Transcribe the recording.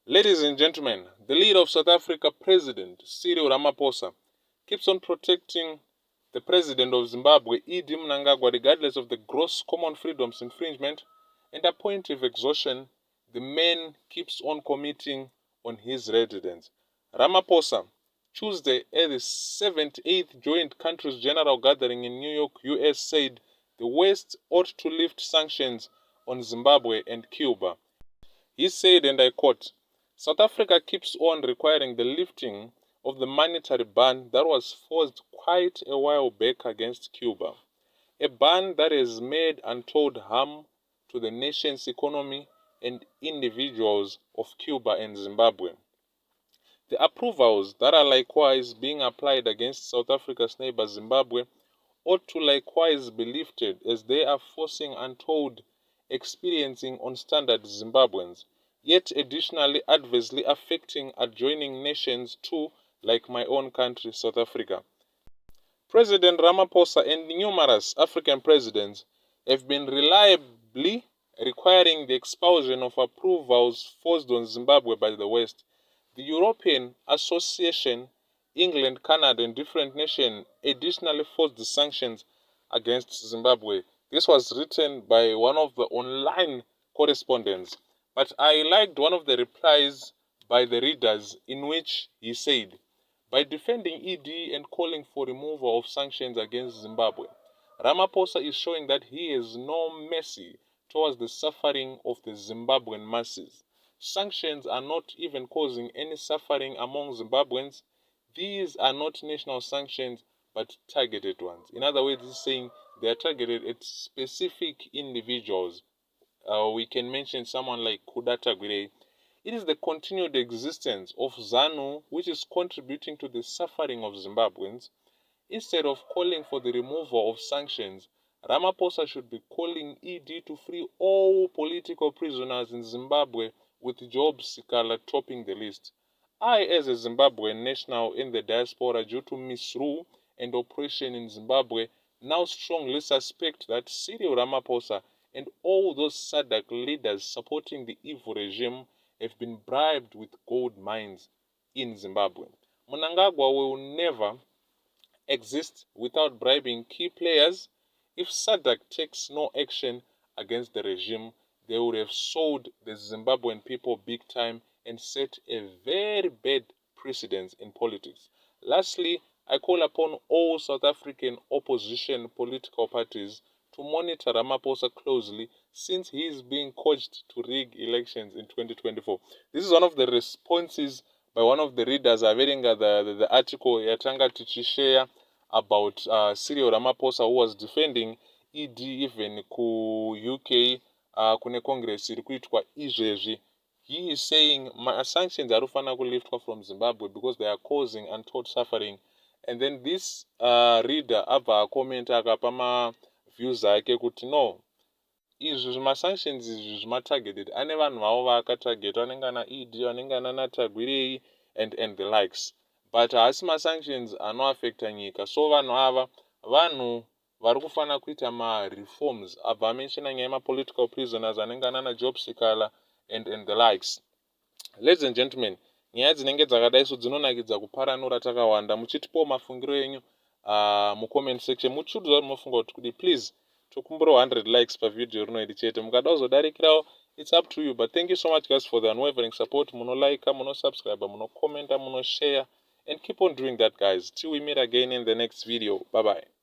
Ladies and gentlemen, the leader of South Africa, President Cyril Ramaphosa, keeps on protecting the president of Zimbabwe, Mnangagwa, regardless of the gross common freedoms infringement and a point of exhaustion the man keeps on committing on his residents. Ramaphosa, Tuesday at the 78th Joint Countries General Gathering in New York, US, said the West ought to lift sanctions on Zimbabwe and Cuba. He said, and I quote, "South Africa keeps on requiring the lifting of the monetary ban that was forced quite a while back against Cuba, a ban that has made untold harm to the nation's economy and individuals of Cuba and Zimbabwe. The approvals that are likewise being applied against South Africa's neighbor Zimbabwe ought to likewise be lifted, as they are forcing untold experiencing on standard Zimbabweans, yet additionally adversely affecting adjoining nations too, like my own country, South Africa." President Ramaphosa and numerous African presidents have been reliably requiring the expulsion of approvals forced on Zimbabwe by the West. The European Association, England, Canada, and different nations additionally forced the sanctions against Zimbabwe. This was written by one of the online correspondents, but I liked one of the replies by the readers in which he said, by defending ED and calling for removal of sanctions against Zimbabwe, Ramaphosa is showing that he has no mercy towards the suffering of the Zimbabwean masses. Sanctions are not even causing any suffering among Zimbabweans. These are not national sanctions, but targeted ones. In other words, he's saying they are targeted at specific individuals. We can mention someone like Kudata Gwire. It is the continued existence of ZANU which is contributing to the suffering of Zimbabweans. Instead of calling for the removal of sanctions, Ramaphosa should be calling ED to free all political prisoners in Zimbabwe, with Job Sikala topping the list. I, as a Zimbabwean national in the diaspora due to misrule and oppression in Zimbabwe, now strongly suspect that Cyril Ramaphosa and all those SADC leaders supporting the evil regime have been bribed with gold mines in Zimbabwe. Mnangagwa will never exist without bribing key players. If SADC takes no action against the regime, they would have sold the Zimbabwean people big time and set a very bad precedent in politics. Lastly, I call upon all South African opposition political parties to monitor Ramaphosa closely, since he is being coached to rig elections in 2024. This is one of the responses by one of the readers. I've read the article yatanga tichishare about Cyril Ramaphosa, who was defending ED even ku UK kune Congress iri kuitwa izvezvi. He is saying sanctions arifana kuliftwa from Zimbabwe because they are causing untold suffering. And then this reader abva akomenta akapa views ake kuti no, izvi zvimasanctions izvi zvimatargeted ane vanhu vavo vaakatargeta anenge ana ED anenge ana natagwirei and the likes, but haasi masanctions anoaffecta nyika. So vanhu ava vanhu vari kufanira kuita reforms. Abva amenshina nyaya yemapolitical prisoners anenge ana Job Sikala and the likes. Ladies and gentlemen, nyaya dzinenge dzakadai so dzinonakidza kuparanura takawanda. Muchitipawo mafungiro enyu mucomment section. Muchiudza kuti munofunga kuti kudi, please tokumbura 100 likes pavidhio rino iri chete. Mukada kuzodarikirawo, it's up to you, but thank you so much guys for the unwavering support. Munolike, munosubscribe, munokomenta, munoshare, and keep on doing that guys till we meet again in the next video. Bye bye.